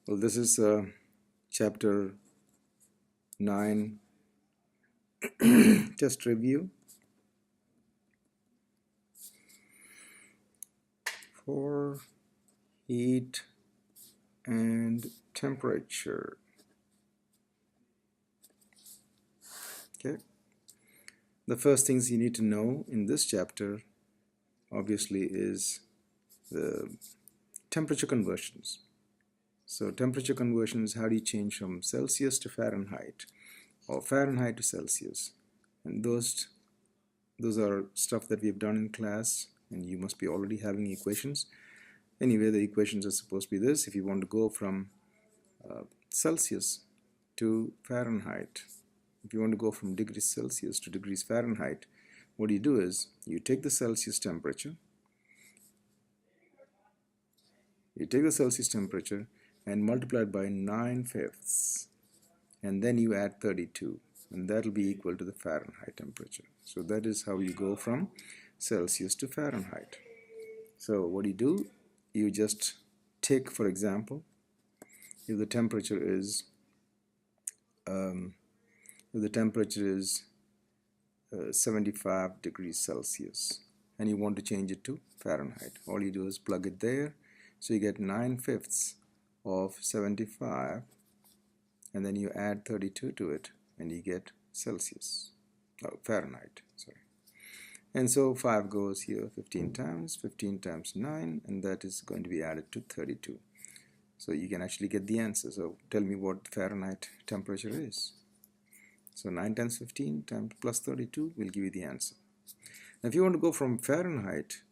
Well, this is chapter 9 just review for heat and temperature. Okay, the first things you need to know in this chapter obviously is the temperature conversions. So temperature conversions, how do you change from Celsius to Fahrenheit or Fahrenheit to Celsius? And those are stuff that we've done in class, and you must be already having equations. Anyway, the equations are supposed to be this. If you want to go from Celsius to Fahrenheit, if you want to go from degrees Celsius to degrees Fahrenheit, what you do is you take the Celsius temperature, and multiply it by 9/5, and then you add 32, and that will be equal to the Fahrenheit temperature. So that is how you go from Celsius to Fahrenheit. So what do? You just take, for example, if the temperature is 75 degrees Celsius and you want to change it to Fahrenheit, all you do is plug it there. So you get 9/5 of 75, and then you add 32 to it and you get Fahrenheit, sorry. And so 5 goes here 15 times, 15 times 9, and that is going to be added to 32. So you can actually get the answer. So tell me what Fahrenheit temperature is. So 9 times 15 times plus 32 will give you the answer. Now if you want to go from Fahrenheit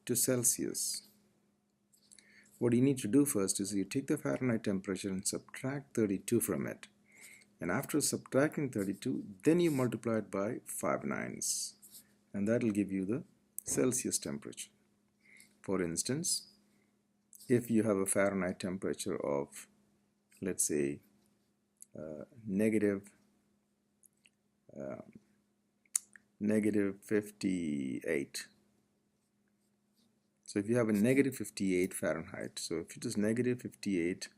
to Celsius, what you need to do first is you take the Fahrenheit temperature and subtract 32 from it. And after subtracting 32, then you multiply it by 5 nines. And that will give you the Celsius temperature. For instance, if you have a Fahrenheit temperature of, let's say, negative 58. So if you have a negative 58 Fahrenheit, so if it is negative 58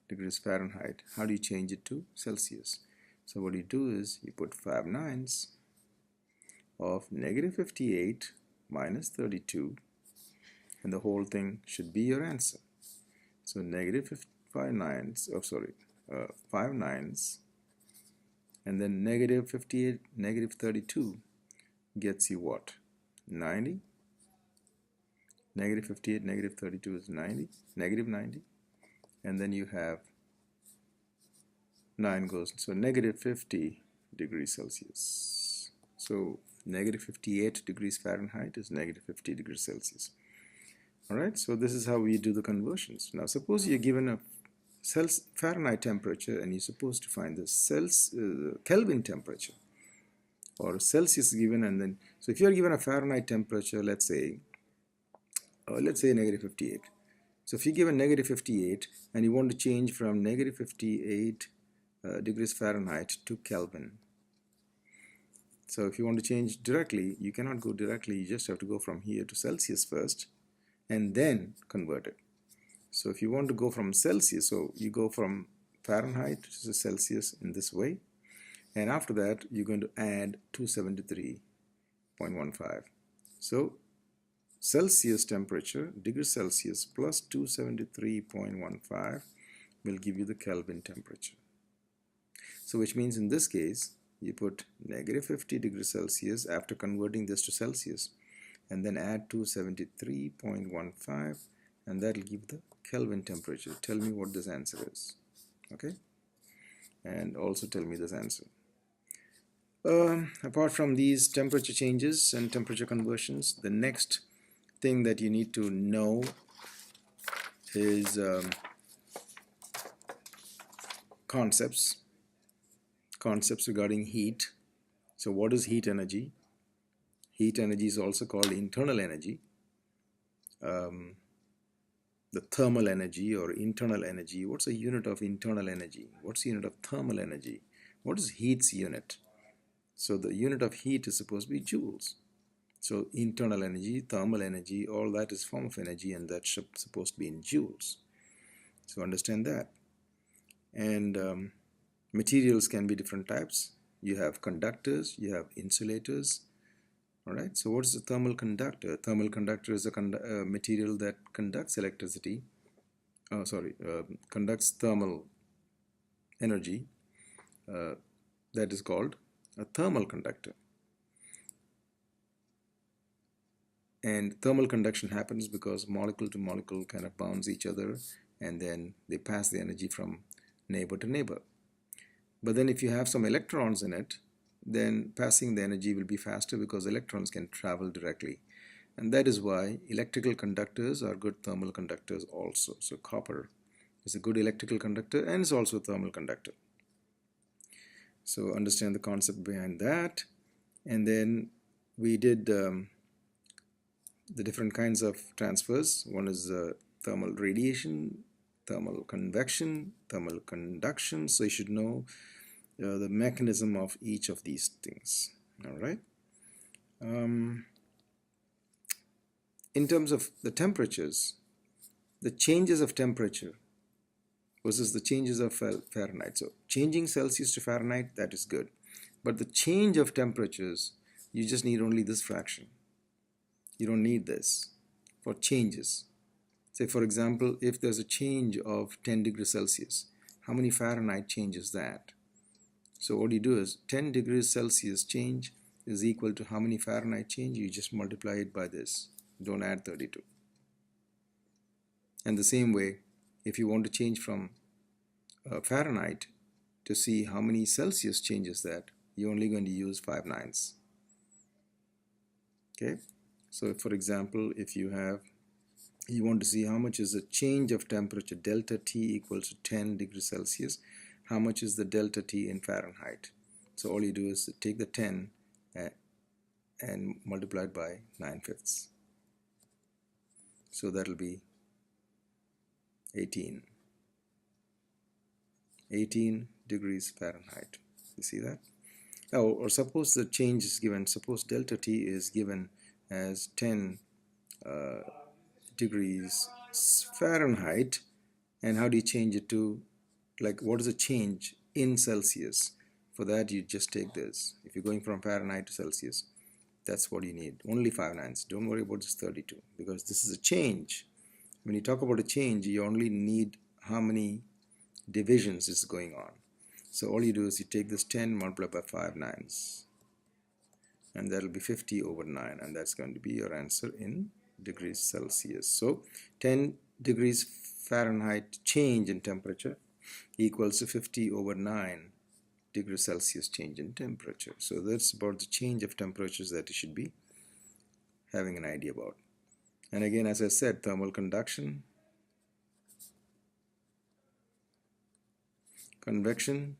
degrees Fahrenheit, how do you change it to Celsius? So what you do is you put 5 nines of negative 58 minus 32, and the whole thing should be your answer. So negative 5 nines, 5 nines, and then negative 58, negative 32 gets you what? 90. Negative 58, negative 32 is 90, negative 90, and then you have 9 goes, so negative 50 degrees Celsius. So negative 58 degrees Fahrenheit is negative 50 degrees Celsius. Alright, so this is how we do the conversions. Now suppose you're given a Fahrenheit temperature and you're supposed to find the Kelvin temperature, or Celsius given, and then, so if you're given a Fahrenheit temperature, let's say negative 58. So if you give a negative 58 and you want to change from negative 58 degrees Fahrenheit to Kelvin. So if you want to change directly, you cannot go directly, you just have to go from here to Celsius first and then convert it. So if you want to go from Celsius, so you go from Fahrenheit to Celsius in this way, and after that you're going to add 273.15. So Celsius temperature, degrees Celsius plus 273.15 will give you the Kelvin temperature. So which means in this case you put negative 50 degrees Celsius after converting this to Celsius, and then add 273.15, and that will give the Kelvin temperature. Tell me what this answer is. Okay, and also tell me this answer. Apart from these temperature changes and temperature conversions, the next thing that you need to know is concepts regarding heat. So what is heat energy? Heat energy is also called internal energy, the thermal energy or internal energy. What's the unit of internal energy? What's the unit of thermal energy? What is heat's unit? So the unit of heat is supposed to be joules. So internal energy, thermal energy, all that is form of energy, and that's supposed to be in joules. So understand that. And materials can be different types. You have conductors, you have insulators. All right, so what's a thermal conductor? Thermal conductor is a material that conducts electricity, conducts thermal energy. That is called a thermal conductor. And thermal conduction happens because molecule to molecule kind of bounce each other, and then they pass the energy from neighbor to neighbor. But then if you have some electrons in it, then passing the energy will be faster because electrons can travel directly. And that is why electrical conductors are good thermal conductors also. So copper is a good electrical conductor and is also a thermal conductor. So understand the concept behind that. And then we did the different kinds of transfers. One is thermal radiation, thermal convection, thermal conduction. So you should know the mechanism of each of these things. All right. In terms of the temperatures, the changes of temperature versus the changes of Fahrenheit. So changing Celsius to Fahrenheit, that is good. But the change of temperatures, you just need only this fraction. You don't need this for changes. Say, for example, if there's a change of 10 degrees Celsius, how many Fahrenheit changes that? So what you do is 10 degrees Celsius change is equal to how many Fahrenheit change? You just multiply it by this. Don't add 32. And the same way, if you want to change from Fahrenheit to see how many Celsius changes that, you're only going to use 5 nines. Okay, so for example, if you want to see how much is the change of temperature, delta T equals to 10 degrees Celsius, how much is the delta T in Fahrenheit? So all you do is take the 10 and multiply it by 9/5. So that'll be 18 degrees Fahrenheit. You see that? Oh, or suppose the change is given, suppose delta T is given as 10 degrees Fahrenheit, and how do you change it to, like, what is the change in Celsius? For that, you just take this. If you're going from Fahrenheit to Celsius, that's what you need. Only 5 nines. Don't worry about this 32, because this is a change. When you talk about a change, you only need how many divisions is going on. So all you do is you take this 10 multiplied by 5 nines, and that'll be 50 over 9, and that's going to be your answer in degrees Celsius. So 10 degrees Fahrenheit change in temperature equals to 50 over 9 degrees Celsius change in temperature. So that's about the change of temperatures that you should be having an idea about. And again, as I said, thermal conduction, convection,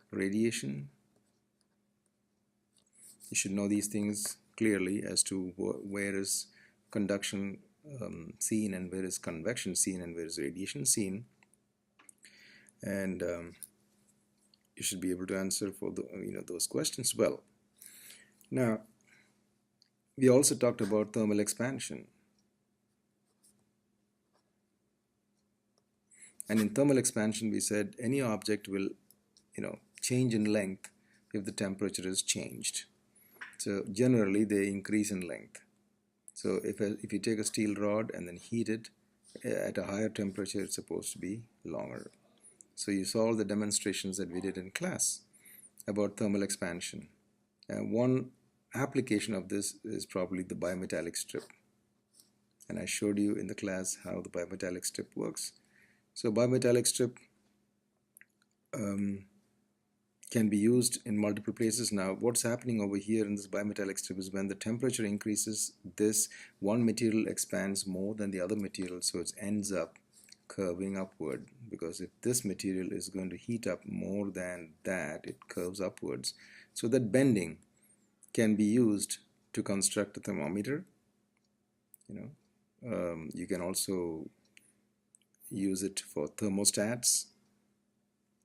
radiation. You should know these things clearly as to where is conduction seen and where is convection seen and where is radiation seen. And you should be able to answer for those questions well. Now, we also talked about thermal expansion. And in thermal expansion, we said any object will, change in length if the temperature is changed. So generally, they increase in length. So if you take a steel rod and then heat it at a higher temperature, it's supposed to be longer. So you saw all the demonstrations that we did in class about thermal expansion. And one application of this is probably the bimetallic strip. And I showed you in the class how the bimetallic strip works. So bimetallic strip can be used in multiple places. Now, what's happening over here in this bimetallic strip is when the temperature increases, this one material expands more than the other material, so it ends up curving upward, because if this material is going to heat up more than that, it curves upwards. So that bending can be used to construct a thermometer. You can also use it for thermostats.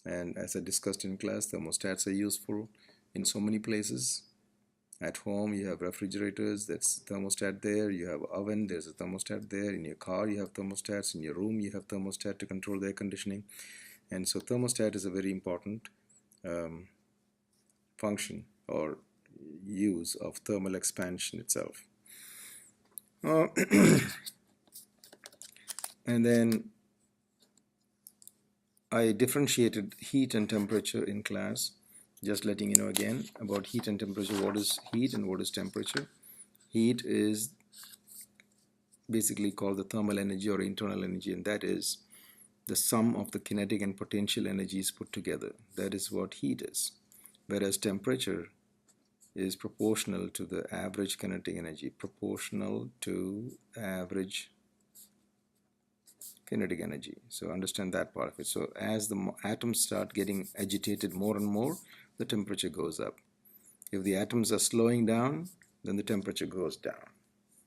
And as I discussed in class, thermostats are useful in so many places. At home, you have refrigerators, that's thermostat there. You have oven, there's a thermostat there. In your car, you have thermostats. In your room, you have thermostat to control the air conditioning. And so thermostat is a very important um, function or use of thermal expansion itself. Uh, and then I differentiated heat and temperature in class. Just letting you know again about heat and temperature. What is heat and what is temperature? Heat is basically called the thermal energy or internal energy, and that is the sum of the kinetic and potential energies put together. That is what heat is. Whereas temperature is proportional to the average kinetic energy, proportional to average kinetic energy. So understand that part of it. So as the atoms start getting agitated more and more, the temperature goes up. If the atoms are slowing down, then the temperature goes down.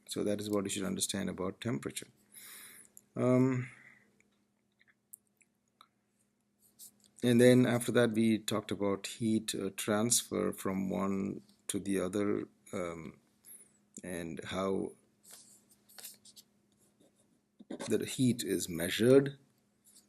So that is what you should understand about temperature. And then after that, we talked about heat transfer from one to the other, and how the heat is measured.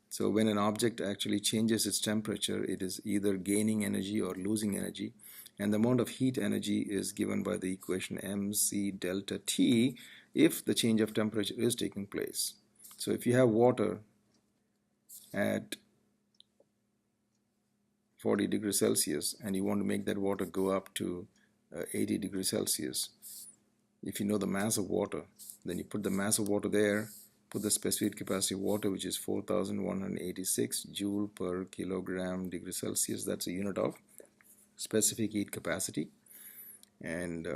So when an object actually changes its temperature, it is either gaining energy or losing energy. And the amount of heat energy is given by the equation mc delta T if the change of temperature is taking place. So if you have water at 40 degrees Celsius and you want to make that water go up to 80 degrees Celsius, if you know the mass of water, then you put the mass of water there, put the specific capacity of water, which is 4,186 joule per kilogram degree Celsius. That's a unit of specific heat capacity. And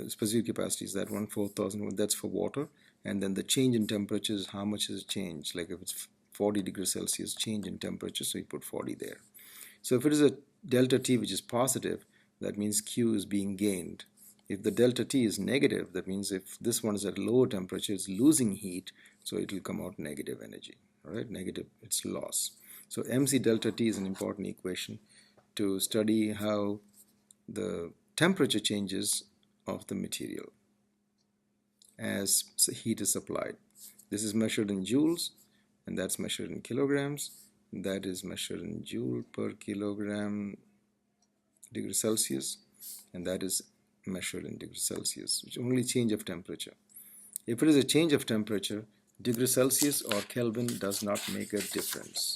specific capacity is that one, 4,000, that's for water. And then the change in temperature is how much has changed. Like if it's 40 degrees Celsius change in temperature, so you put 40 there. So if it is a delta T which is positive, that means Q is being gained. If the delta T is negative, that means if this one is at lower temperature, it's losing heat, so it will come out negative energy. All right, negative, it's loss. So mc delta T is an important equation to study how the temperature changes of the material as heat is supplied. This is measured in joules, and that's measured in kilograms. That is measured in joule per kilogram degree Celsius, and that is measured in degrees Celsius, which only change of temperature. If it is a change of temperature, degree Celsius or Kelvin does not make a difference.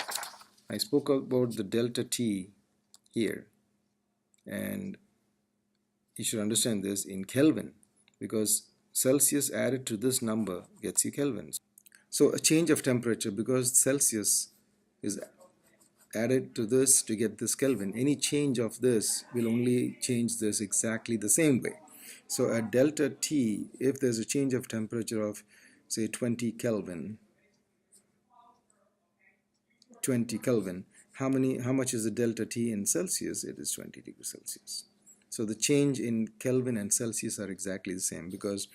I spoke about the delta T here, and you should understand this in Kelvin, because Celsius added to this number gets you Kelvin. So a change of temperature, because Celsius is added to this to get this Kelvin, any change of this will only change this exactly the same way. So at delta T, if there's a change of temperature of say 20 Kelvin, how much is the delta T in Celsius? It is 20 degrees Celsius. So the change in Kelvin and Celsius are exactly the same, because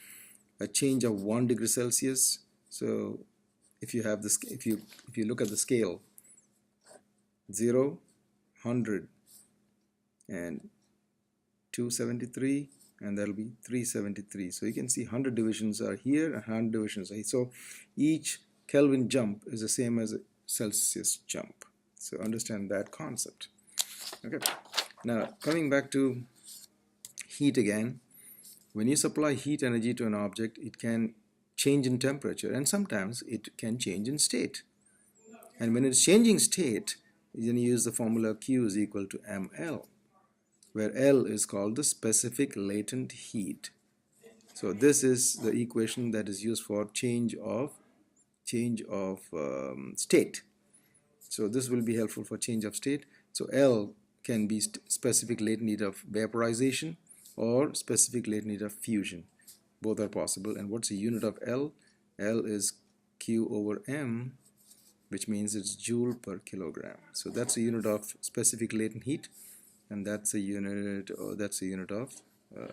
a change of 1 degree Celsius, so if you have this, if you look at the scale, 0, 100, and 273, and that'll be 373. So you can see 100 divisions are here and 100 divisions are here. So each Kelvin jump is the same as a Celsius jump. So understand that concept. Okay. Now coming back to heat again, when you supply heat energy to an object, it can change in temperature, and sometimes it can change in state. And when it's changing state, then you use the formula Q is equal to mL, where L is called the specific latent heat. So this is the equation that is used for change of state. So this will be helpful for change of state. So L can be specific latent heat of vaporization or specific latent heat of fusion. Both are possible. And what's the unit of L? L is Q over M, which means it's joule per kilogram. So that's a unit of specific latent heat, and that's a unit of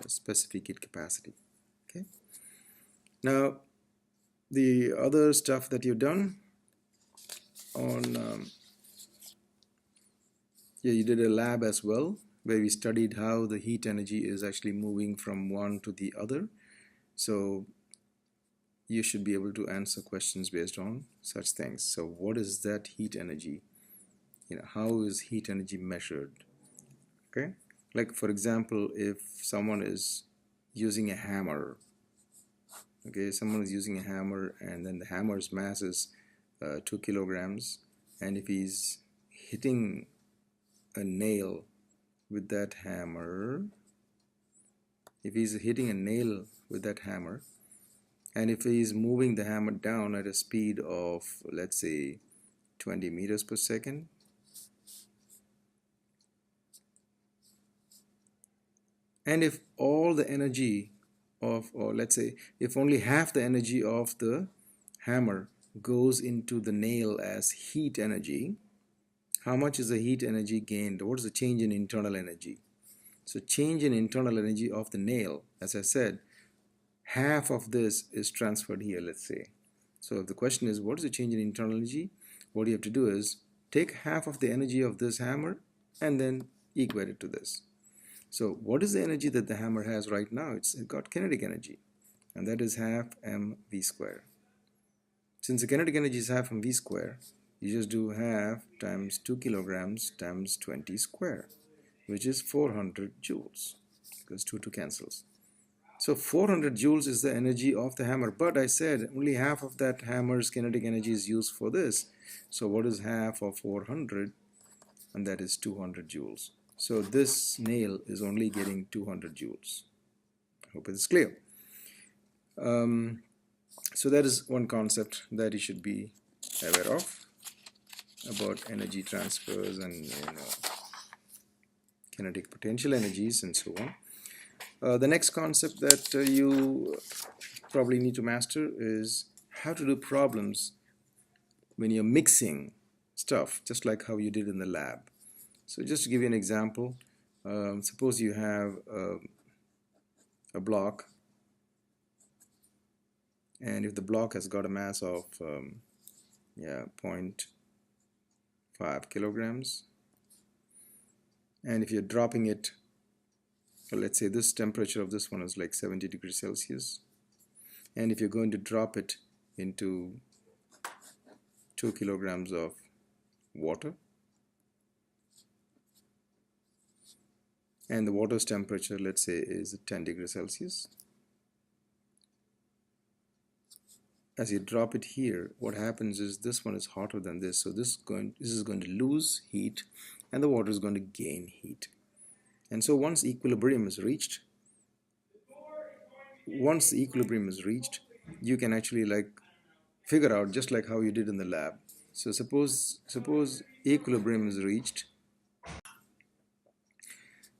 specific heat capacity. Okay. Now the other stuff that you've done on Yeah, you did a lab as well where we studied how the heat energy is actually moving from one to the other. So you should be able to answer questions based on such things. So what is that heat energy? How is heat energy measured? Okay, like for example, if someone is using a hammer, okay, someone is using a hammer and then the hammer's mass is 2 kilograms, and if he's hitting a nail with that hammer, if he's hitting a nail with that hammer, and if he's moving the hammer down at a speed of, let's say, 20 meters per second, and if all the energy of, or let's say, if only half the energy of the hammer goes into the nail as heat energy, how much is the heat energy gained? What is the change in internal energy? So change in internal energy of the nail, as I said, half of this is transferred here, let's say. So if the question is what is the change in internal energy, what you have to do is take half of the energy of this hammer and then equate it to this. So what is the energy that the hammer has right now? It's got kinetic energy, and that is half mv square. Since the kinetic energy is half mv square, you just do half times 2 kilograms times 20 square, which is 400 joules, because 2 cancels. So 400 joules is the energy of the hammer, but I said only half of that hammer's kinetic energy is used for this. So what is half of 400? And that is 200 joules. So this nail is only getting 200 joules. I hope it is clear. So that is one concept that you should be aware of about energy transfers and kinetic potential energies and so on. The next concept that you probably need to master is how to do problems when you're mixing stuff, just like how you did in the lab. So just to give you an example, suppose you have a block, and if the block has got a mass of 0.5 kilograms, and if you're dropping it, well, let's say this temperature of this one is like 70 degrees Celsius, and if you're going to drop it into 2 kilograms of water, and the water's temperature, let's say, is 10 degrees Celsius. As you drop it here, what happens is this one is hotter than this, so this is going to lose heat and the water is going to gain heat. And so once the equilibrium is reached, you can actually like figure out just like how you did in the lab. So suppose equilibrium is reached.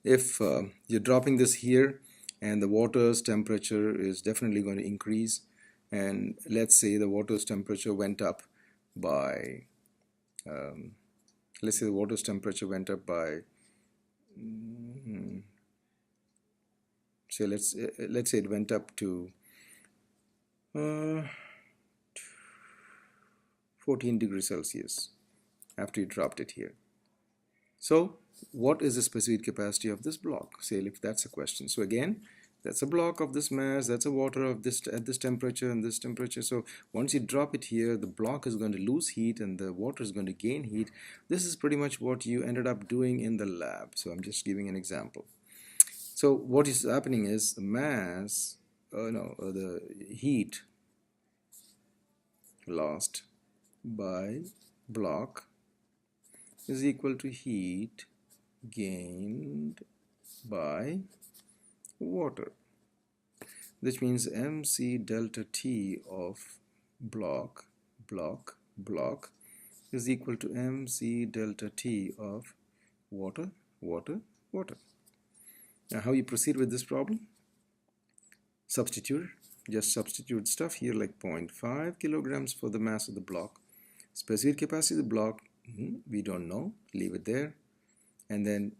If you're dropping this here and the water's temperature is definitely going to increase, and let's say the water's temperature went up by let's say it went up to 14 degrees Celsius after you dropped it here. So what is the specific capacity of this block? Say if that's a question. So again, that's a block of this mass, that's a water of this at this temperature and this temperature. So once you drop it here, the block is going to lose heat and the water is going to gain heat. This is pretty much what you ended up doing in the lab. So I'm just giving an example. So what is happening is the mass, the heat lost by block is equal to heat gained by water, which means mc delta T of block is equal to mc delta T of water. Now how you proceed with this problem? Just substitute stuff here like 0.5 kilograms for the mass of the block. Specific capacity of the block, we don't know, leave it there. And then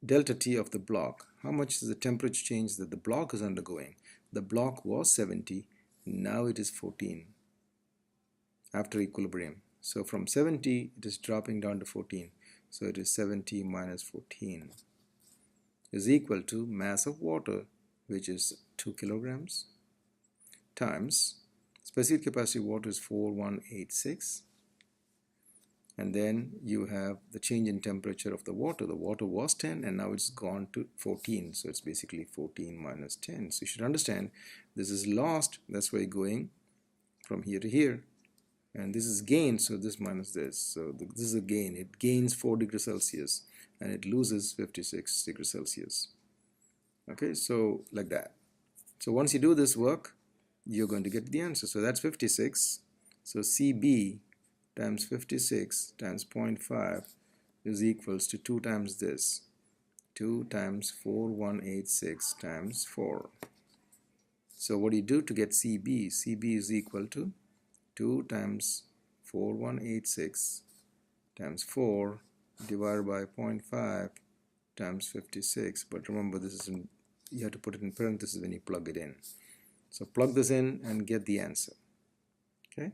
delta T of the block, how much is the temperature change that the block is undergoing? The block was 70, now it is 14 after equilibrium. So from 70 it is dropping down to 14. So it is 7T minus 14 is equal to mass of water, which is 2 kilograms, times specific capacity of water is 4186, and then you have the change in temperature of the water. The water was 10 and now it's gone to 14, so it's basically 14 minus 10. So you should understand this is lost, that's why going from here to here, and this is gain, so this minus this, so this is a gain. It gains 4 degrees Celsius and it loses 56 degrees Celsius. Okay, so like that. So once you do this work, you're going to get the answer. So that's 56. So CB times 56 times 0.5 is equals to 2 times this. 2 times 4186 times 4. So what do you do to get CB? CB is equal to 2 times 4186 times 4 divided by 0.5 times 56. But remember, this is you have to put it in parentheses when you plug it in. So plug this in and get the answer. Okay,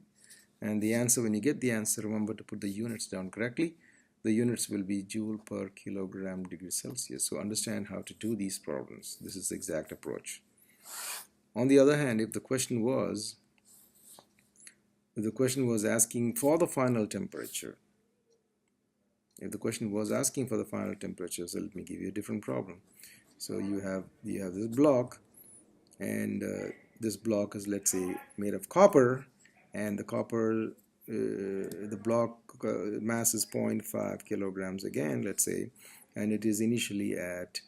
and the answer, when you get the answer, remember to put the units down correctly. The units will be joule per kilogram degree Celsius. So understand how to do these problems. This is the exact approach. On the other hand, if the question was asking for the final temperature, so let me give you a different problem. So you have this block, and this block is, let's say, made of copper, and the copper, the block mass is 0.5 kilograms again, let's say, and it is initially at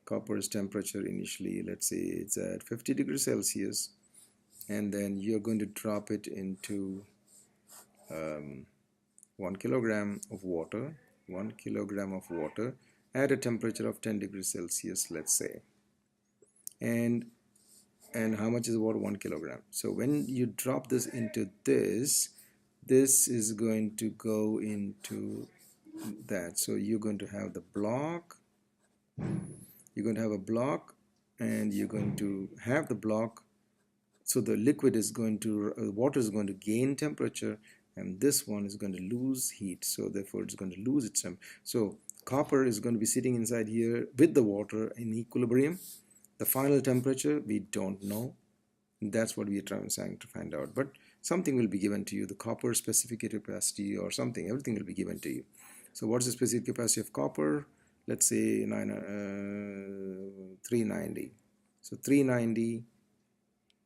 copper's temperature initially, let's say it's at 50 degrees Celsius, and then you're going to drop it into 1 kilogram of water, at a temperature of 10 degrees Celsius, let's say. And how much is water? 1 kilogram. So when you drop this into this is going to go into that. So you're going to have the block, and you're going to have the block. So the liquid is going to, water is going to gain temperature, and this one is going to lose heat. So therefore it's going to lose its temperature. So copper is going to be sitting inside here with the water in equilibrium. The final temperature we don't know. That's what we are trying to find out. But something will be given to you, the copper specific capacity or something. Everything will be given to you. So what's the specific capacity of copper? Let's say 390. So 390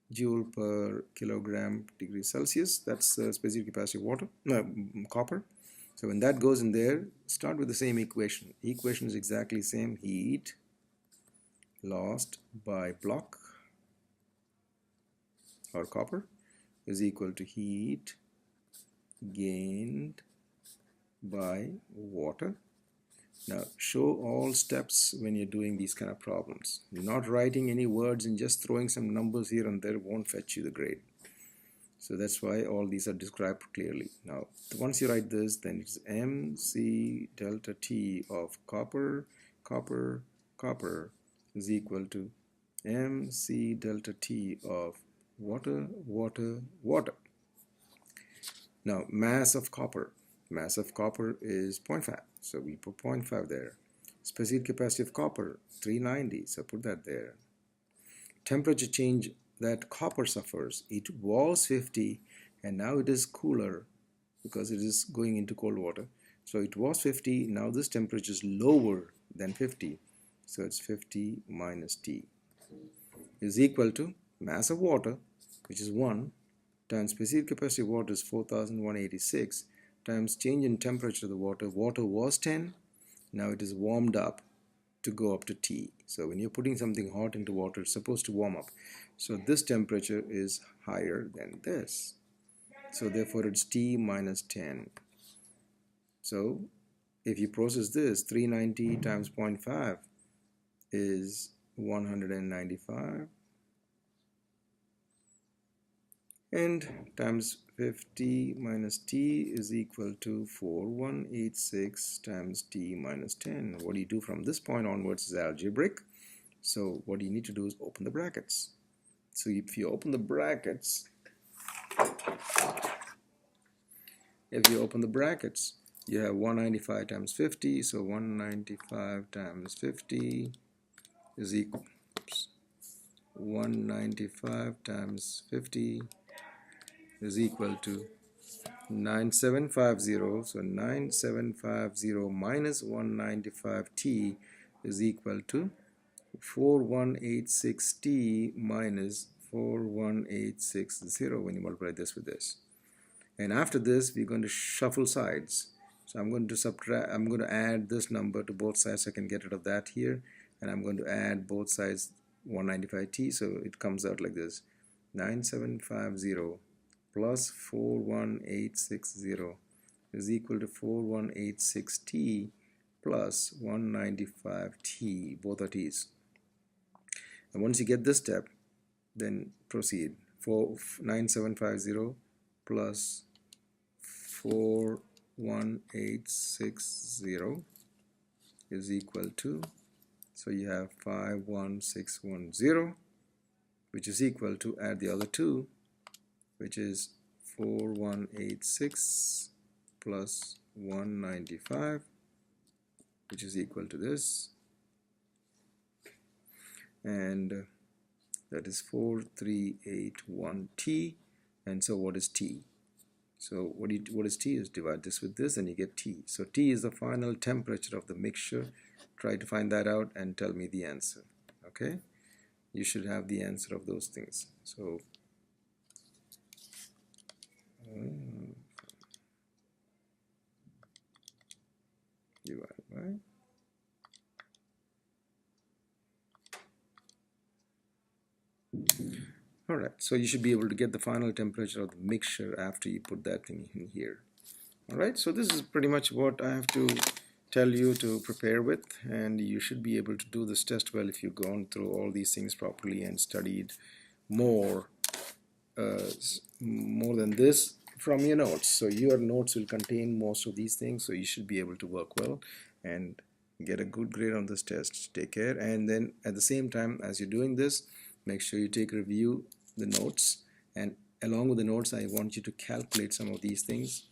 joule per kilogram degree Celsius. That's the specific capacity of copper. So when that goes in there, start with the same equation. The equation is exactly the same. Heat lost by block or copper is equal to heat gained by water. Now show all steps when you're doing these kind of problems. Not writing any words and just throwing some numbers here and there won't fetch you the grade. So that's why all these are described clearly. Now once you write this, then it's MC delta T of copper is equal to MC delta T of water. Now mass of copper is 0.5, so we put 0.5 there. Specific capacity of copper 390, so put that there. Temperature change that copper suffers, it was 50 and now it is cooler because it is going into cold water. So it was 50, now this temperature is lower than 50, so it's 50 minus T is equal to mass of water, which is 1, times specific capacity of water is 4186, times change in temperature of the water. Water was 10, now it is warmed up to go up to T. So when you're putting something hot into water, it's supposed to warm up. So this temperature is higher than this. So therefore it's T minus 10. So if you process this, 390 times 0.5 is 195, and times 50 minus T is equal to 4186 times T minus 10. What do you do from this point onwards is algebraic. So what you need to do is open the brackets. So if you open the brackets, You have 195 times 50, so 195 times 50 is equal, 195 times 50 is equal to 9750. So 9750 minus 195t is equal to 4186t minus 41860 when you multiply this with this. And after this, we're going to shuffle sides. So I'm going to add this number to both sides so I can get rid of that here. And I'm going to add both sides 195t, so it comes out like this. 9750 plus 41860 is equal to 4186t plus 195t, both are t's. And once you get this step, then proceed. 9750 plus 41860 is equal to, so you have 51610, which is equal to, add the other two, which is 4186 plus 195, which is equal to this, and that is 4381t. And so what is t? So what is t is divide this with this and you get t. So t is the final temperature of the mixture. Try to find that out and tell me the answer. Okay, you should have the answer of those things. So divide by Alright, so you should be able to get the final temperature of the mixture after you put that thing in here. Alright, so this is pretty much what I have to tell you to prepare with, and you should be able to do this test well if you've gone through all these things properly and studied more than this from your notes. So your notes will contain most of these things, so you should be able to work well and get a good grade on this test. Take care, and then at the same time as you're doing this, make sure you review the notes, and along with the notes I want you to calculate some of these things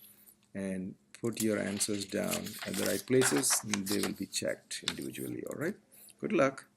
and put your answers down at the right places, and they will be checked individually. All right, good luck.